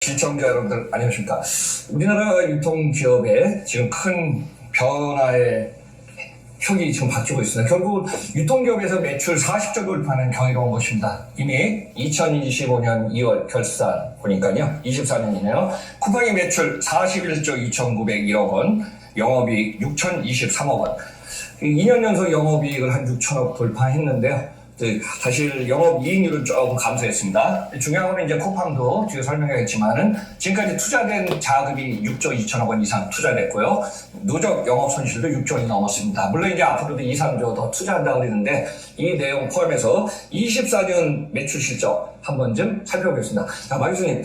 시청자 여러분들 안녕하십니까. 우리나라 유통기업의 지금 큰 변화의 혁이 지금 바뀌고 있습니다. 결국 유통기업에서 매출 40조 돌파는 경이로운 것입니다. 이미 2025년 2월 결산 보니까요. 24년이네요. 쿠팡의 매출 41조 2,901억 원, 영업이익 6,023억 원. 2년 연속 영업이익을 한 6천억 돌파했는데요. 사실 영업이익률은 조금 감소했습니다. 중요한 건 이제 쿠팡도 뒤에 설명했지만은 지금까지 투자된 자금이 6조 2천억 원 이상 투자됐고요. 누적 영업 손실도 6조 원이 넘었습니다. 물론 이제 앞으로도 2, 3조 더 투자한다고 그러는데 이 내용 포함해서 24년 매출 실적 한 번쯤 살펴보겠습니다. 자, 마 교수님,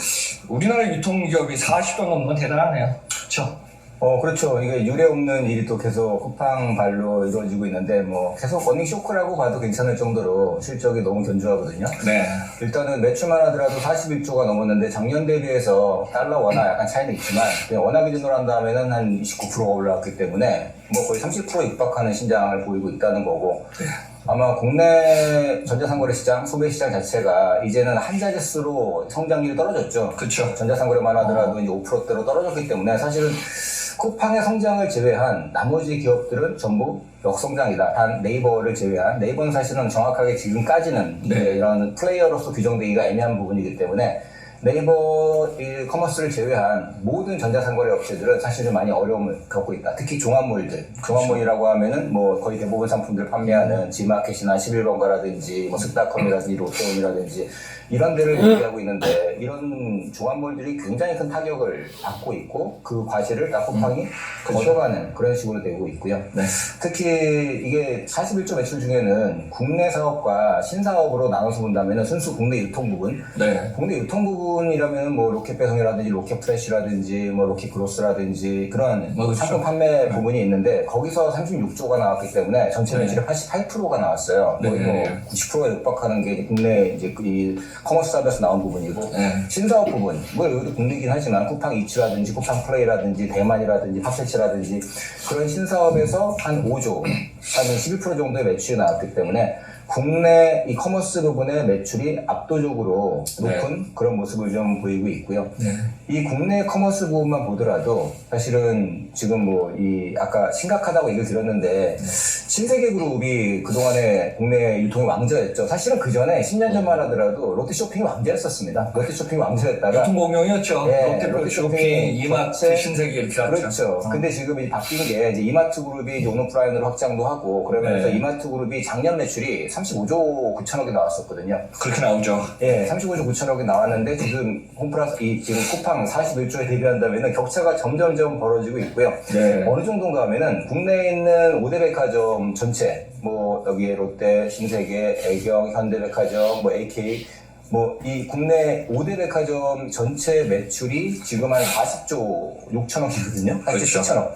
우리나라 유통기업이 40조 넘는 건 대단하네요. 그렇죠? 그렇죠. 이게 유례 없는 일이 또 계속 쿠팡 발로 이루어지고 있는데, 계속 어닝 쇼크라고 봐도 괜찮을 정도로 실적이 너무 견조하거든요. 네. 일단은 매출만 하더라도 41조가 넘었는데, 작년 대비해서 달러 원화 약간 차이는 있지만, 그냥 원화 기준으로 한 다음에는 한 29%가 올라왔기 때문에, 거의 30% 육박하는 신장을 보이고 있다는 거고, 네. 아마 국내 전자상거래 시장, 소매 시장 자체가 이제는 한 자릿수로 성장률이 떨어졌죠. 그렇죠. 전자상거래만 하더라도 이제 5%대로 떨어졌기 때문에 사실은 쿠팡의 성장을 제외한 나머지 기업들은 전부 역성장이다. 단 네이버를 제외한, 네이버는 사실은 정확하게 지금까지는 이런 플레이어로서 규정되기가 애매한 부분이기 때문에 네이버 커머스를 제외한 모든 전자상거래 업체들은 사실은 많이 어려움을 겪고 있다. 특히 종합몰들. 종합몰이라고 하면은 거의 대부분 상품들을 판매하는 지마켓이나 11번가라든지 스타컴이라든지 롯데홈이라든지 이런 데를 얘기하고 있는데, 이런 종합몰들이 굉장히 큰 타격을 받고 있고 그 과실을 다 쿠팡이 걷어가는 그런 식으로 되고 있고요. 네. 특히 이게 41조 매출 중에는 국내 사업과 신사업으로 나눠서 본다면 순수 국내 유통 부분, 네. 국내 유통 부분이라면 로켓 배송이라든지 로켓 프레시라든지 로켓 그로스라든지 그런 상품 판매 부분이 있는데, 거기서 36조가 나왔기 때문에 전체 매출의 88%가 나왔어요. 네. 90%에 육박하는 게 국내 이제 이 커머스 사업에서 나온 부분이고, 신사업 부분, 여기도 국내긴 하지만 쿠팡 이츠라든지 쿠팡 플레이라든지 대만이라든지 팝세치라든지 그런 신사업에서 한 5조, 한 11% 정도의 매출이 나왔기 때문에 국내 이 커머스 부분의 매출이 압도적으로 높은 그런 모습을 좀 보이고 있고요. 이 국내 커머스 부분만 보더라도 사실은 지금 아까 심각하다고 얘기를 드렸는데, 신세계그룹이 그동안에 국내 유통의 왕자였죠. 사실은 그 전에 10년 전만 하더라도 롯데쇼핑이 왕자였었습니다. 롯데쇼핑이 왕자였다가 유통공룡이었죠. 롯데쇼핑, 이마트, 신세계 이렇게 왔죠. 그렇죠. 근데 지금 바뀐 게 이제 이마트 그룹이 이제 온오프라인으로 확장도 하고 그러면서 이마트 그룹이 작년 매출이 35조 9천억이 나왔었거든요. 그렇게 나오죠. 35조 9천억이 나왔는데 지금 홈플러스 지금 쿠팡 41조에 대비한다면은 격차가 점점점 벌어지고 있고요. 어느 정도인가 하면은 국내에 있는 5대 백화점 전체, 여기에 롯데, 신세계, 애경, 현대백화점, AK, 이 국내 5대 백화점 전체 매출이 지금 한 40조 6천억이거든요. 47천억.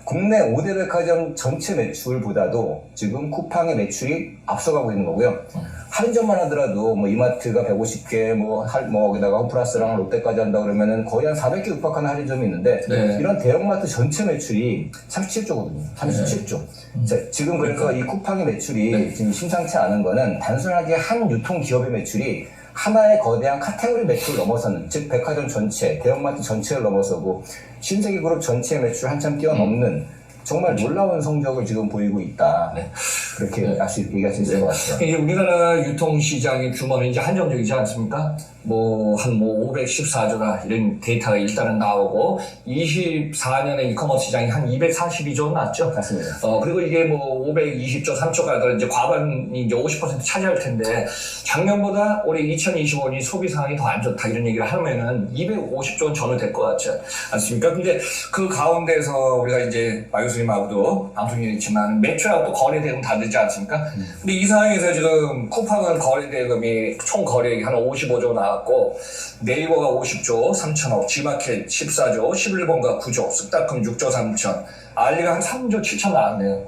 국내 5대 백화점 전체 매출보다도 지금 쿠팡의 매출이 앞서가고 있는 거고요. 할인점만 하더라도 이마트가 150개, 거기다가 홈플러스랑 롯데까지 한다 그러면은 거의 한 400개 육박하는 할인점이 있는데, 이런 대형마트 전체 매출이 37조거든요. 37조. 지금 그래서 이 쿠팡의 매출이 지금 심상치 않은 거는 단순하게 한 유통기업의 매출이 하나의 거대한 카테고리 매출을 넘어서는, 즉 백화점 전체, 대형마트 전체를 넘어서고 신세계그룹 전체 매출 한참 뛰어넘는 정말 놀라운 성적을 지금 보이고 있다. 그렇게 얘기할 수 있을 것 같아요. 이제 우리나라 유통시장의 규모는 이제 한정적이지 않습니까? 한 514조나 이런 데이터가 일단은 나오고, 24년에 이커머스 시장이 한 242조 났죠? 맞습니다. 그리고 이게 520조, 3조가 더 이제 과반이 이제 50% 차지할 텐데, 작년보다 올해 2025년이 소비 상황이 더 안 좋다 이런 얘기를 하면은 250조 원 전후 될 것 같지 않습니까? 근데 그 가운데서 우리가 이제 마 교수님하고도 방송이 있지만 매출하고 또 거래 대금 다르지 않습니까? 근데 이 상황에서 지금 쿠팡은 거래 대금이 총 거래액이 한 55조 나왔고, 네이버가 50조 3천억, 지마켓 14조, 11번가 9조, 스타컴 6조 3천, 알리가 한 3조 7천 나왔네요.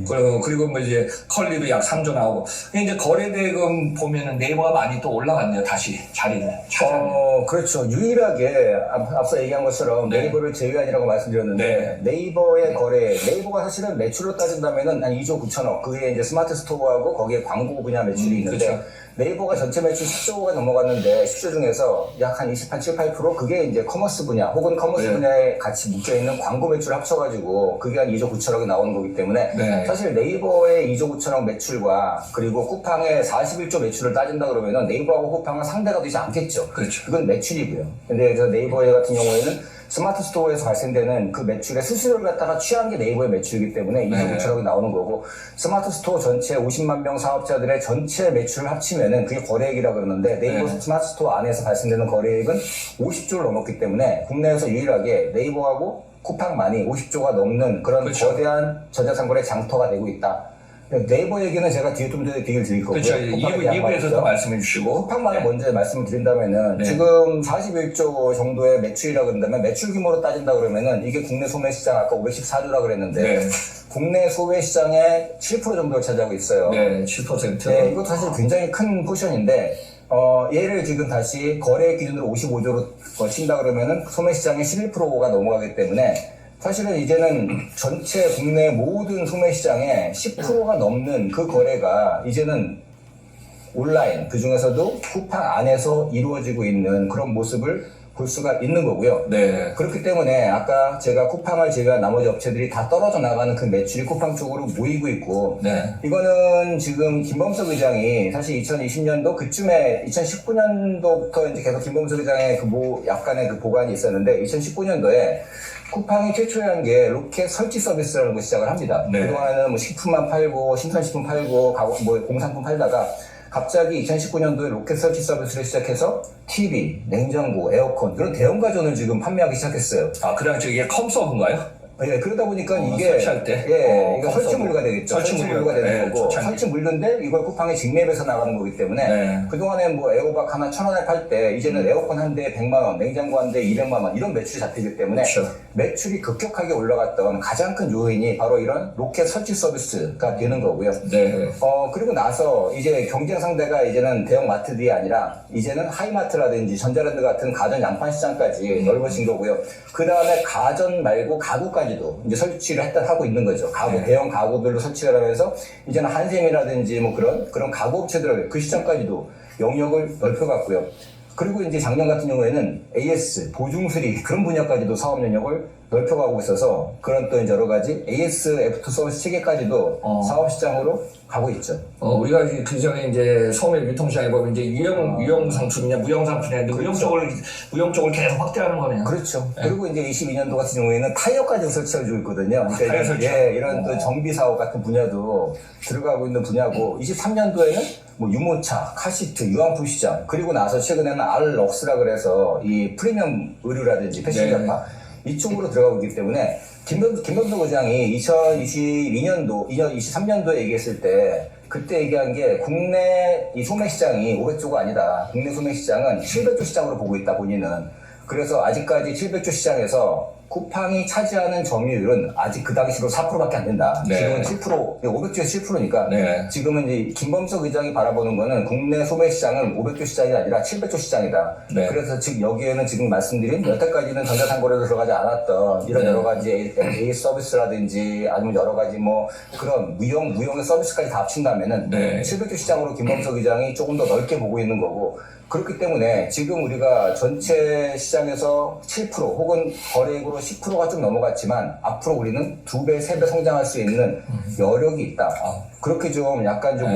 그리고 이제 컬리도 약 3조 나오고. 근데 이제 거래대금 보면은 네이버가 많이 또 올라갔네요. 다시 자리를 찾았네요. 그렇죠. 유일하게 앞서 얘기한 것처럼 네이버를 제외한이라고 말씀드렸는데, 네이버의 거래, 네이버가 사실은 매출로 따진다면은 한 2조 9천억. 그게 이제 스마트 스토어하고 거기에 광고 분야 매출이 있는데, 네이버가 전체 매출 10조가 넘어갔는데 10조 중에서 약 한 28, 7, 8% 그게 이제 커머스 분야 혹은 커머스 네. 분야에 같이 묶여있는 광고 매출 합쳐가지고 그게 한 2조 9천억이 나오는 거기 때문에 네. 사실 네이버의 2조 9천억 매출과 그리고 쿠팡의 41조 매출을 따진다 그러면은 네이버하고 쿠팡은 상대가 되지 않겠죠. 그렇죠. 그건 매출이고요. 근데 저 네이버 같은 경우에는 스마트 스토어에서 발생되는 그 매출의 수수료를 갖다가 취한 게 네이버의 매출이기 때문에 2조 9천억이 나오는 거고 스마트 스토어 전체 50만 명 사업자들의 전체 매출을 합치면은 그게 거래액이라 그러는데 네이버 스마트 스토어 안에서 발생되는 거래액은 50조를 넘었기 때문에 국내에서 유일하게 네이버하고 쿠팡만이 50조가 넘는 그런 그렇죠. 거대한 전자상거래 장터가 되고 있다. 네이버 얘기는 제가 뒤에 좀 더 얘기를 드릴 거고요. 그렇죠. 2부에서도 말씀해 주시고. 쿠팡만을 네. 먼저 말씀을 드린다면은 네. 지금 41조 정도의 매출이라고 그런다면 매출 규모로 따진다 그러면은 이게 국내 소매 시장 아까 514조라 그랬는데 네. 국내 소매 시장의 7% 정도를 차지하고 있어요. 네, 7%. 네, 이것도 사실 굉장히 큰 포션인데 얘를 지금 다시 거래 기준으로 55조로 친다 그러면은 소매 시장의 11%가 넘어가기 때문에 사실은 이제는 전체 국내 모든 소매 시장의 10%가 넘는 그 거래가 이제는 온라인, 그 중에서도 쿠팡 안에서 이루어지고 있는 그런 모습을 볼 수가 있는 거고요. 네. 그렇기 때문에 아까 제가 쿠팡을 제외한 나머지 업체들이 다 떨어져 나가는 그 매출이 쿠팡 쪽으로 모이고 있고 네. 이거는 지금 김범석 의장이 사실 2020년도 그쯤에 2019년도부터 이제 계속 김범석 의장의 약간의 그 보관이 있었는데 2019년도에 쿠팡이 최초에 한 게 로켓 설치 서비스라는 걸 시작을 합니다. 네. 그동안에는 뭐 식품만 팔고 신선식품 팔고 공산품 팔다가 갑자기 2019년도에 로켓 설치 서비스를 시작해서 TV, 냉장고, 에어컨 그런 대형 가전을 지금 판매하기 시작했어요. 아, 그냥 저게 컴서브인가요? 예, 그러다 보니까 이게 설치할 때? 이거 설치물류가 되겠죠. 설치물류가 되는 거고 설치물류인데 이걸 쿠팡에 직매입해서 나가는 거기 때문에 그동안에 뭐 에어박 하나 1,000원에 팔 때 이제는 에어컨 한 대에 100만 원, 냉장고 한 대에 200만 원 이런 매출이 잡히기 때문에 그렇죠. 매출이 급격하게 올라갔던 가장 큰 요인이 바로 이런 로켓 설치 서비스가 되는 거고요. 네. 그리고 나서 이제 경쟁 상대가 이제는 대형 마트들이 아니라 이제는 하이마트라든지 전자랜드 같은 가전 양판 시장까지 넓어진 거고요. 그 다음에 가전 말고 가구까지도 이제 설치를 하고 있는 거죠. 가구, 대형 가구들로 설치를 하면서 이제는 한샘이라든지 뭐 그런 가구 업체들 그 시장까지도 영역을 넓혀갔고요. 그리고 이제 작년 같은 경우에는 AS, 보증수리 그런 분야까지도 사업 영역을 넓혀가고 있어서 그런 또 이제 여러 가지 AS, F2 서비스 체계까지도 사업 시장으로 가고 있죠. 우리가 그 전에 이제 소매 유통시장에 보면 이제 유형 상품이냐 무형 상품이냐 그렇죠. 무형 쪽을 계속 확대하는 거네요. 그렇죠. 네. 그리고 이제 22년도 같은 경우에는 타이어까지 설치해주고 있거든요. 그러니까 타이어 설치. 이런 또 정비 사업 같은 분야도 들어가고 있는 분야고 23년도에는 뭐 유모차, 카시트, 유황품 시장 그리고 나서 최근에는 알럭스라 그래서 이 프리미엄 의류라든지 패션 잡화 이쪽으로 들어가고 있기 때문에 김범석 의장이 2022년도, 2023년도에 얘기했을 때 그때 얘기한 게 국내 이 소매 시장이 500조가 아니다. 국내 소매 시장은 700조 시장으로 보고 있다 본인은. 그래서 아직까지 700조 시장에서 쿠팡이 차지하는 점유율은 아직 그 당시로 4%밖에 안 된다. 네. 지금은 7%, 500조에서 7%니까 네. 지금은 이제 김범석 의장이 바라보는 거는 국내 소매 시장은 500조 시장이 아니라 700조 시장이다. 네. 그래서 즉 여기에는 지금 말씀드린 여태까지는 전자상거래로 들어가지 않았던 이런 여러 가지 AS 서비스라든지 아니면 여러 가지 뭐 그런 무형의 서비스까지 다 합친다면은 700조 시장으로 김범석 의장이 조금 더 넓게 보고 있는 거고 그렇기 때문에 지금 우리가 전체 시장에서 7% 혹은 거래액으로 10%가 좀 넘어갔지만 앞으로 우리는 2배, 3배 성장할 수 있는 여력이 있다. 그렇게 좀 약간 좀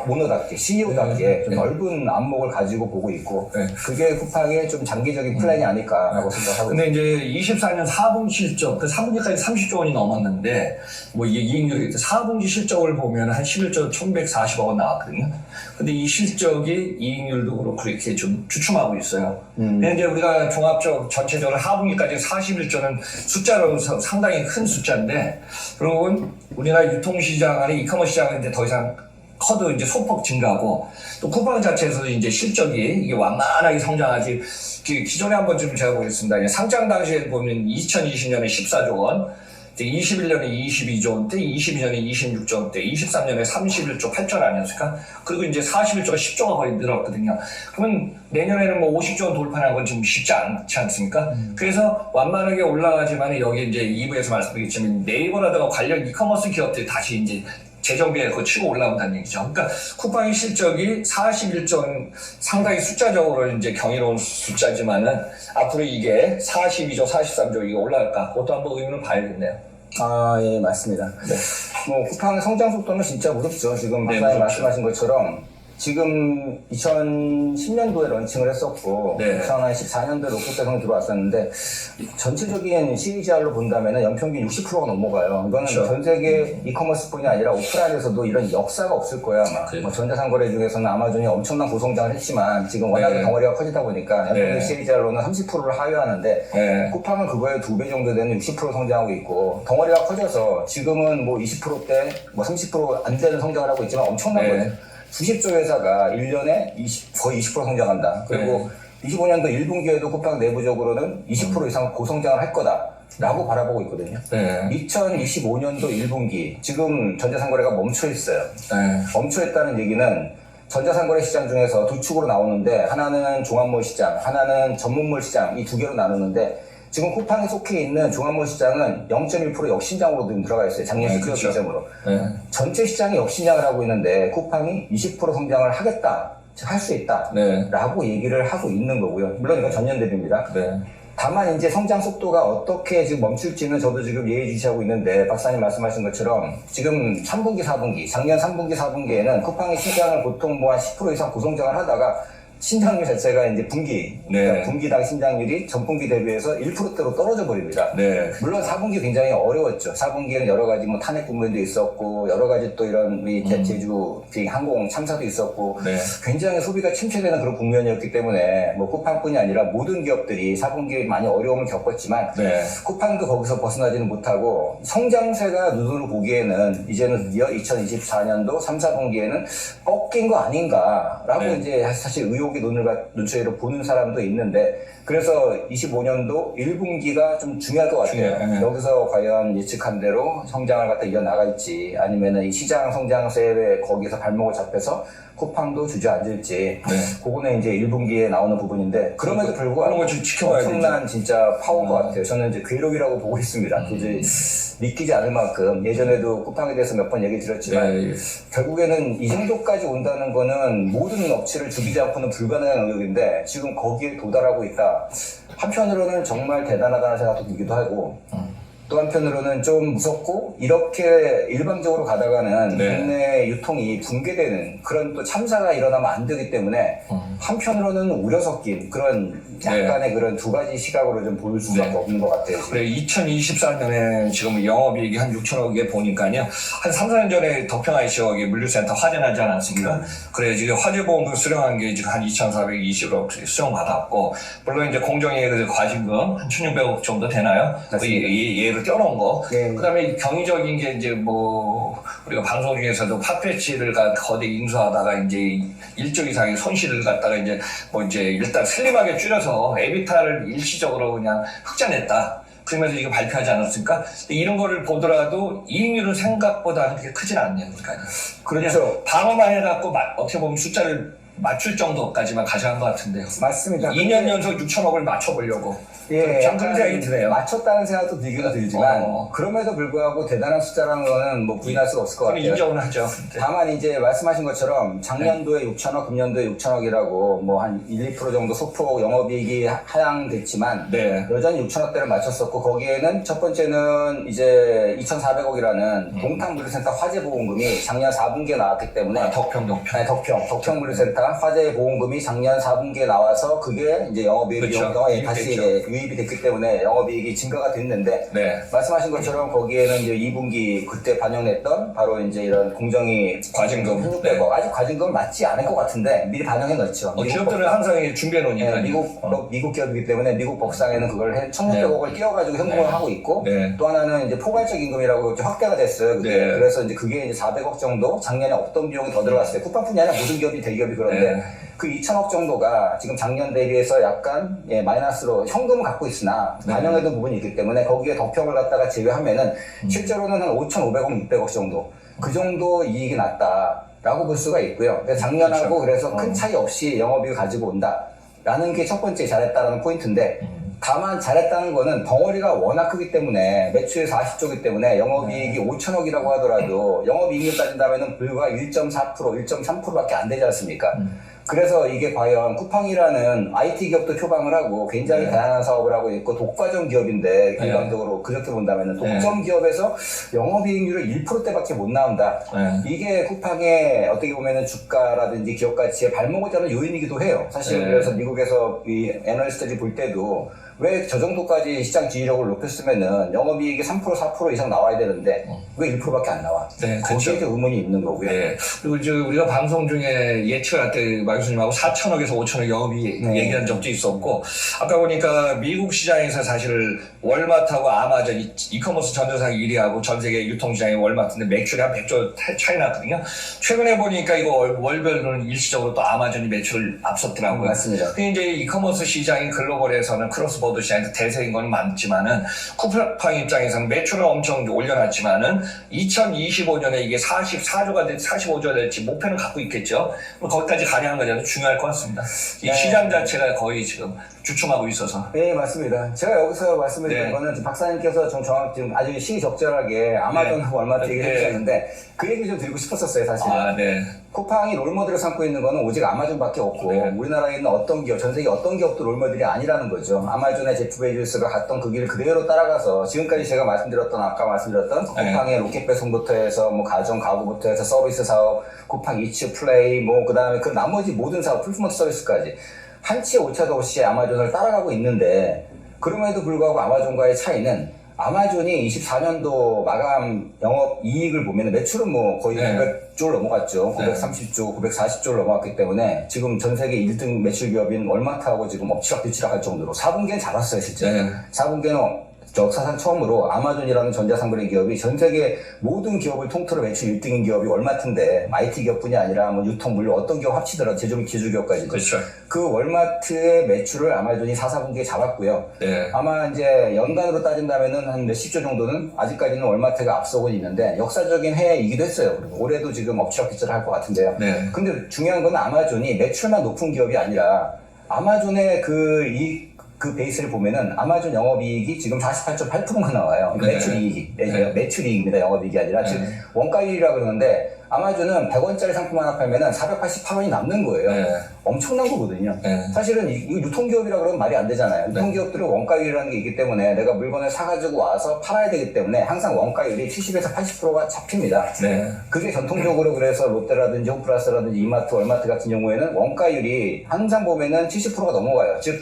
모노답게, CEO답게 좀 넓은 안목을 가지고 보고 있고 그게 쿠팡의 좀 장기적인 플랜이 아닐까라고 생각하고 근데 이제 24년 4분기 실적, 그 3분기까지 30조 원이 넘었는데 뭐 이게 이익률이 4분기 실적을 보면 한 11조 1140억 원 나왔거든요. 근데 이 실적이 이익률도 그렇고 이렇게 좀 주춤하고 있어요. 근데 이제 우리가 종합적 전체적으로 하분기까지 41조는 숫자로 상당히 큰 숫자인데, 그리고 우리나라 유통시장 안에 이커머스 시장은 이제 더 이상 커도 이제 소폭 증가하고, 또 쿠팡 자체에서도 이제 실적이 이게 완만하게 성장하지, 기존에 한번 좀 제가 보겠습니다. 상장 당시에 보면 2020년에 14조 원, 21년에 22조 원대, 22년에 26조 원대, 23년에 31조 8천 아니었을까? 그리고 이제 41조가 10조가 거의 늘었거든요. 그러면 내년에는 뭐 50조 원 돌파하는 건 좀 쉽지 않지 않습니까? 그래서 완만하게 올라가지만 여기 이제 2부에서 말씀드렸지만 네이버라든가 관련 이커머스 기업들이 다시 이제 재정비에 그거 치고 올라온다는 얘기죠. 그러니까 쿠팡의 실적이 41조 상당히 숫자적으로 이제 경이로운 숫자지만은 앞으로 이게 42조, 43조 이게 올라갈까? 그것도 한번 의문을 봐야겠네요. 아, 예, 맞습니다. 네. 뭐, 쿠팡의 성장 속도는 진짜 무섭죠. 지금 네, 박사님 무섭죠. 말씀하신 것처럼 지금 2010년도에 런칭을 했었고, 네. 2014년도에 로켓배송 들어왔었는데, 전체적인 CAGR로 본다면 연평균 60%가 넘어가요. 이거는 그렇죠. 전 세계 이커머스뿐이 아니라 오프라인에서도 이런 역사가 없을 거야, 아마. 그래요. 뭐 전자상거래 중에서는 아마존이 엄청난 고성장을 했지만, 지금 워낙 네. 덩어리가 커지다 보니까 연평균 네. CAGR로는 30%를 하회하는데, 네. 쿠팡은 그거에 2배 정도 되는 60% 성장하고 있고, 덩어리가 커져서 지금은 뭐 20%대, 뭐 30% 안 되는 성장을 하고 있지만 엄청난 네. 거예요. 90조 회사가 1년에 거의 20% 성장한다. 그리고 25년도 1분기에도 쿠팡 내부적으로는 20% 이상 고성장을 할 거다라고 바라보고 있거든요. 네. 2025년도 1분기, 지금 전자상거래가 멈춰 있어요. 네. 멈춰 있다는 얘기는 전자상거래 시장 중에서 두 축으로 나오는데, 하나는 종합몰 시장, 하나는 전문몰 시장, 이 두 개로 나누는데, 지금 쿠팡에 속해 있는 종합몰 시장은 0.1% 역신장으로 지금 들어가 있어요. 작년 네, 12월 그렇죠. 기점으로. 네. 전체 시장이 역신장을 하고 있는데 쿠팡이 20% 성장을 하겠다, 할 수 있다, 네. 라고 얘기를 하고 있는 거고요. 물론 이건 전년 대비입니다. 네. 다만 이제 성장 속도가 어떻게 지금 멈출지는 저도 지금 예의주시하고 있는데, 박사님 말씀하신 것처럼 지금 3분기, 4분기, 작년 3분기, 4분기에는 쿠팡이 시장을 보통 뭐 한 10% 이상 고성장을 하다가 신장률 자체가 이제 분기, 네. 그러니까 분기당 신장률이 전분기 대비해서 1%대로 떨어져 버립니다. 네. 물론 4분기 굉장히 어려웠죠. 4분기에는 여러 가지 뭐 탄핵 국면도 있었고, 여러 가지 또 이런 우리 제주 비행 항공 참사도 있었고, 네. 굉장히 소비가 침체되는 그런 국면이었기 때문에 뭐 쿠팡뿐이 아니라 모든 기업들이 4분기에 많이 어려움을 겪었지만, 네. 쿠팡도 거기서 벗어나지는 못하고 성장세가 눈으로 보기에는 이제는 드디어 2024년도 3, 4분기에는 꺾인 거 아닌가라고 네. 이제 사실 의혹의 눈초리로 보는 사람도 있는데, 그래서 25년도 1분기가 좀 중요할 것 같아요. 중요해요. 네. 여기서 과연 예측한 대로 성장을 갖다 이어나갈지, 아니면은 이 시장 성장세에 거기서 발목을 잡혀서 쿠팡도 주저앉을지, 네. 그거는 이제 1분기에 나오는 부분인데, 그럼에도 그런 불구하고 걸 좀 지켜봐야 엄청난 진짜 파워인 것 같아요. 저는 이제 괴력이라고 보고 있습니다. 도저히 믿기지 않을 만큼, 예전에도 쿠팡에 대해서 몇 번 얘기 드렸지만, 네. 결국에는 이 정도까지 온다는 거는 모든 업체를 죽이지 않고는 불가능한 영역인데, 지금 거기에 도달하고 있다. 한편으로는 정말 대단하다는 생각도 들기도 하고, 또 한편으로는 좀 무섭고, 이렇게 일방적으로 가다가는 네. 국내 유통이 붕괴되는 그런 또 참사가 일어나면 안 되기 때문에, 한편으로는 우려 섞인 그런 약간의 그런 두 가지 시각으로 좀 보일 수밖에 네. 없는 것 같아요. 지금. 그래, 2024년에 지금 영업이익이 한 6천억에 보니까요. 한 3, 4년 전에 덕평IC역에 물류센터 화재 나지 않았습니까? 그래, 지금 화재보험금 수령한 게 지금 한 2,420억 수령받았고, 물론 이제 공정위에 그 과징금 한 1,600억 정도 되나요? 그 예를 떼어놓은 거. 네. 그 다음에 경이적인 게 이제 뭐, 우리가 방송 중에서도 팟패치를 거대 인수하다가 이제 일정 이상의 손실을 갖다가 이제 뭐 이제 일단 슬림하게 줄여서 에비타를 일시적으로 그냥 흑자냈다. 그러면서 이거 발표하지 않았습니까? 이런 거를 보더라도 이익률은 생각보다 그렇게 크진 않네요. 그러니까. 그렇죠. 방어만 해갖고 어떻게 보면 숫자를 맞출 정도까지만 가져간 것 같은데요. 맞습니다. 2년 연속 6천억을 맞춰보려고. 예, 참 그런 생각이 드네요. 맞췄다는 생각도 들기도 들지만, 어. 그럼에도 불구하고 대단한 숫자라는 거는 뭐 부인할 수가 없을 것 그건 같아요. 인정은 하죠. 네. 다만 이제 말씀하신 것처럼 작년도에 6천억, 금년도에 6천억이라고 뭐 한 1, 2% 정도 소폭 영업이익이 하향됐지만, 네. 여전히 6천억대를 맞췄었고, 거기에는 첫 번째는 이제 2,400억이라는 동탄 물류센터 화재 보험금이 작년 4분기에 나왔기 때문에, 아, 덕평. 네, 덕평 물류센터 화재 보험금이 작년 4분기에 나와서 그게 이제 영업이익 그렇죠. 영역에 다시 유입됐죠. 이제 유입이 됐기 때문에 영업이익이 증가가 됐는데, 네. 말씀하신 것처럼 거기에는 이제 2분기 그때 반영했던 바로 이제 이런 공정위 과징금. 1,600억 네. 아직 과징금을 맞지 않을 것 같은데 미리 반영해 넣죠. 기업들은 항상 준비해 놓으니까. 네, 미국 기업이기 때문에 미국 법상에는 그걸 1,600억을 띄워가지고 현금을 네. 하고 있고, 네. 또 하나는 이제 포괄적 임금이라고 좀 확대가 됐어요. 그게. 네. 그래서 이제 그게 이제 400억 정도 작년에 없던 비용이 더 들어갔어요. 쿠팡뿐이 아니라 모든 기업이 대기업이 그런데, 네. 그 2천억 정도가 지금 작년 대비해서 약간 마이너스로 현금을 갖고 있으나 네. 반영해둔 부분이 있기 때문에 거기에 덕평을 갖다가 제외하면은 실제로는 한 5,500억, 600억 정도, 그 정도 이익이 났다라고 볼 수가 있고요. 그러니까 작년하고 그렇죠. 그래서 큰 차이 없이 영업이익을 가지고 온다라는 게 첫 번째 잘했다라는 포인트인데, 다만 잘했다는 거는 덩어리가 워낙 크기 때문에 매출 40조이기 때문에 영업이익이 5천억이라고 하더라도 영업이익을 따진다면 불과 1.4%, 1.3%밖에 안 되지 않습니까? 그래서 이게 과연 쿠팡이라는 IT 기업도 표방을 하고 굉장히 다양한 사업을 하고 있고 독과점 기업인데 일반적으로 그렇게 본다면 독점 기업에서 영업이익률을 1%대밖에 못 나온다. 이게 쿠팡의 어떻게 보면 주가라든지 기업 가치에 발목을 잡는 요인이기도 해요. 사실 그래서 미국에서 이 애널리스트들이 볼 때도 왜 저 정도까지 시장 지지력을 높였으면은 영업이익이 3%, 4% 이상 나와야 되는데 왜 1%밖에 안 나와? 네, 거기에 그렇죠. 의문이 있는 거고요. 네. 그리고 이제 우리가 방송 중에 예측할 때 마 교수님하고 4천억에서 5천억 영업이 얘기한 적도 있었고, 아까 보니까 미국 시장에서 사실 월마트하고 아마존 이커머스 전도상 1위하고 전 세계 유통시장의 월마트인데 매출이 한 100조 차이 났거든요. 최근에 보니까 이거 월별로는 일시적으로 또 아마존이 매출을 앞섰더라고요. 맞습니다. 근데 이제 이커머스 시장이 글로벌에서는 크로스보더 시장에서 대세인 건 많지만은 쿠팡 입장에서는 매출을 엄청 올려놨지만은 2025년에 이게 44조가 될지 45조가 될지 목표는 갖고 있겠죠. 거기까지 가려는 거는 중요할 것 같습니다. 이 시장 자체가 거의 지금 주춤하고 있어서. 네, 맞습니다. 제가 여기서 말씀드린 거는 박사님께서 좀 지금 아주 시적절하게 아마존하고 월마트 얘기를 해주셨는데 그 얘기 좀 드리고 싶었었어요, 사실은. 쿠팡이 롤모델을 삼고 있는 거는 오직 아마존밖에 없고 우리나라에 있는 어떤 기업, 전 세계 어떤 기업도 롤모델이 아니라는 거죠. 아마존의 제프 베조스가 갔던 그 길을 그대로 따라가서 지금까지 제가 아까 말씀드렸던 쿠팡의 로켓 배송부터 해서 뭐 가전 가구부터 해서 서비스 사업, 쿠팡 이츠 플레이 뭐 그다음에 그 나머지 모든 사업, 풀프먼트 서비스까지 한치 오차도 없이 아마존을 따라가고 있는데 그럼에도 불구하고 아마존과의 차이는 아마존이 24년도 마감 영업 이익을 보면 매출은 뭐 거의 900조를 넘어갔죠. 930조, 940조를 넘어갔기 때문에 지금 전 세계 1등 매출 기업인 월마트하고 지금 엎치락뒤치락 할 정도로 4분기엔 잘했어요, 실제. 4분기에는 역사상 처음으로 아마존이라는 전자상거래 기업이 전 세계 모든 기업을 통틀어 매출 1등인 기업이 월마트인데 IT 기업뿐이 아니라 뭐 유통, 물류 어떤 기업 합치더라도 제조업 기술기업까지도 그렇죠. 그 월마트의 매출을 아마존이 4분기에 잡았고요. 아마 이제 연간으로 따진다면은 한 몇십 조 정도는 아직까지는 월마트가 앞서고 있는데 역사적인 해이기도 했어요. 올해도 지금 엎치락뒤치락 할 것 같은데요. 근데 중요한 건 아마존이 매출만 높은 기업이 아니라 아마존의 그 베이스를 보면은 아마존 영업이익이 지금 48.8%가 나와요. 매출 이익이. 매출 이익입니다. 영업이익이 아니라. 즉, 원가율이라고 그러는데 아마존은 100원짜리 상품 하나 팔면은 488원이 남는 거예요. 엄청난 거거든요. 사실은 이 유통기업이라고 그러면 말이 안 되잖아요. 유통기업들은 원가율이라는 게 있기 때문에 내가 물건을 사가지고 와서 팔아야 되기 때문에 항상 원가율이 70에서 80%가 잡힙니다. 그게 전통적으로 그래서 롯데라든지 홈플러스라든지 이마트, 월마트 같은 경우에는 원가율이 항상 보면은 70%가 넘어가요. 즉,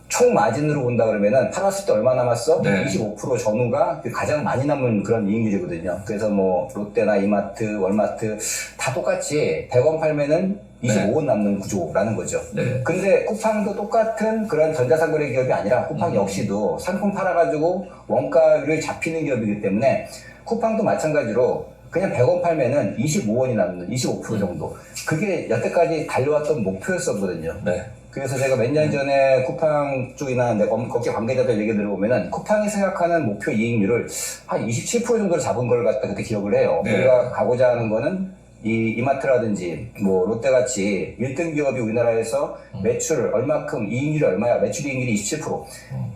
총 마진으로 본다 그러면은 팔았을 때 얼마 남았어? 25% 전후가 가장 많이 남은 그런 이익률이거든요. 그래서 뭐 롯데나 이마트, 월마트 다 똑같이 100원 팔면은 25원 남는 구조라는 거죠. 근데 쿠팡도 똑같은 그런 전자상거래 기업이 아니라 쿠팡 역시도 상품 팔아가지고 원가율을 잡히는 기업이기 때문에 쿠팡도 마찬가지로 그냥 100원 팔면은 25원이 남는 25% 정도. 그게 여태까지 달려왔던 목표였었거든요. 그래서 제가 몇 년 전에 쿠팡 쪽이나 거기 관계자들 얘기 들어보면은 쿠팡이 생각하는 목표 이익률을 한 27% 정도를 잡은 걸 갖다 그때 기억을 해요. 우리가 가고자 하는 거는 이마트라든지 뭐 롯데같이 1등 기업이 우리나라에서 매출 얼마큼 이익률이 얼마야? 매출 이익률이 27%.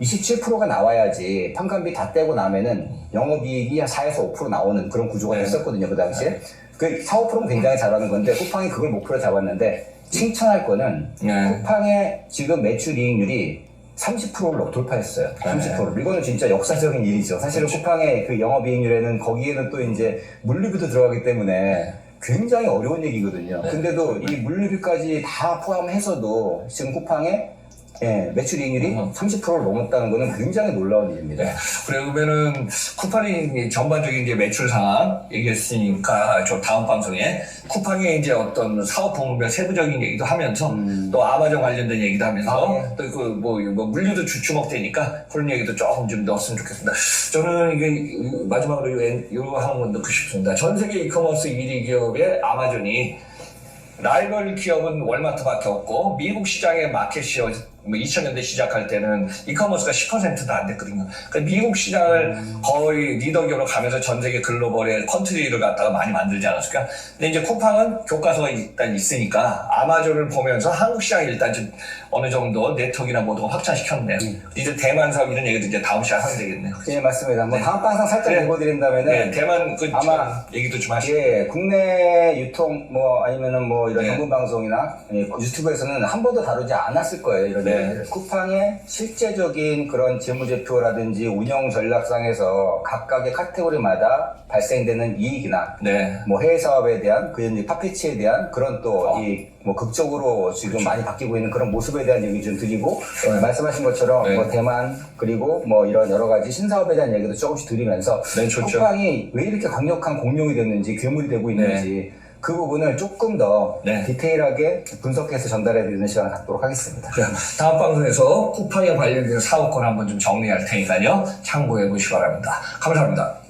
27%가 나와야지 평간비 다 떼고 나면은 영업이익이 한 4에서 5% 나오는 그런 구조가 됐었거든요. 그 당시에. 그 4, 5%는 굉장히 잘하는 건데 쿠팡이 그걸 목표로 잡았는데 칭찬할 거는 쿠팡의 지금 매출 이익률이 30%를 돌파했어요. 30%를. 이거는 진짜 역사적인 일이죠. 사실은 쿠팡의 그 영업이익률에는 거기에는 또 이제 물류비도 들어가기 때문에 굉장히 어려운 얘기거든요. 근데도 이 물류비까지 다 포함해서도 지금 쿠팡의 매출 이익률이 30%를 넘었다는 거는 굉장히 놀라운 일입니다. 그러면은 쿠팡이 전반적인 이제 매출 상황 얘기했으니까 저 다음 방송에 쿠팡의 이제 어떤 사업 부문별 세부적인 얘기도 하면서 또 아마존 관련된 얘기도 하면서 또 그 뭐 물류도 주축목되니까 그런 얘기도 조금 좀 넣었으면 좋겠습니다. 저는 이게 마지막으로 요 한 번 넣고 싶습니다. 전 세계 이커머스 1위 기업의 아마존이 라이벌 기업은 월마트밖에 없고 미국 시장의 마켓 시어 2000년대 시작할 때는 이커머스가 10%도 안 됐거든요. 그러니까 미국 시장을 거의 리더 기업으로 가면서 전 세계 글로벌의 컨트리를 갖다가 많이 만들지 않았을까? 근데 이제 쿠팡은 교과서가 일단 있으니까 아마존을 보면서 한국 시장이 일단 좀 어느 정도 네트워크나 모두가 확장시켰네요. 이제 대만 사업 이런 얘기도 이제 다음 시간에 하면 되겠네요. 예, 맞습니다. 뭐 다음 방송 살짝 읽어드린다면은 네, 대만 그 아마 얘기도 좀 하시고. 예, 국내 유통 뭐 아니면은 뭐 이런 네. 전문 방송이나 유튜브에서는 한 번도 다루지 않았을 거예요. 이런 네. 얘기를. 쿠팡의 실제적인 그런 재무제표라든지 운영 전략상에서 각각의 카테고리마다 발생되는 이익이나 네. 뭐 해외 사업에 대한 그 이제 팝피치에 대한 그런 또 이 뭐 극적으로 지금 많이 바뀌고 있는 그런 모습에 대한 얘기 좀 드리고 말씀하신 것처럼 네. 뭐 대만 그리고 뭐 이런 여러 가지 신사업에 대한 얘기도 조금씩 드리면서 네, 좋죠. 쿠팡이 왜 이렇게 강력한 공룡이 됐는지 괴물이 되고 있는지 그 부분을 조금 더 네. 디테일하게 분석해서 전달해 드리는 시간을 갖도록 하겠습니다. 그래, 다음 방송에서 쿠팡에 관련된 사업권 한번 좀 정리할 테니까요. 참고해 보시기 바랍니다. 감사합니다.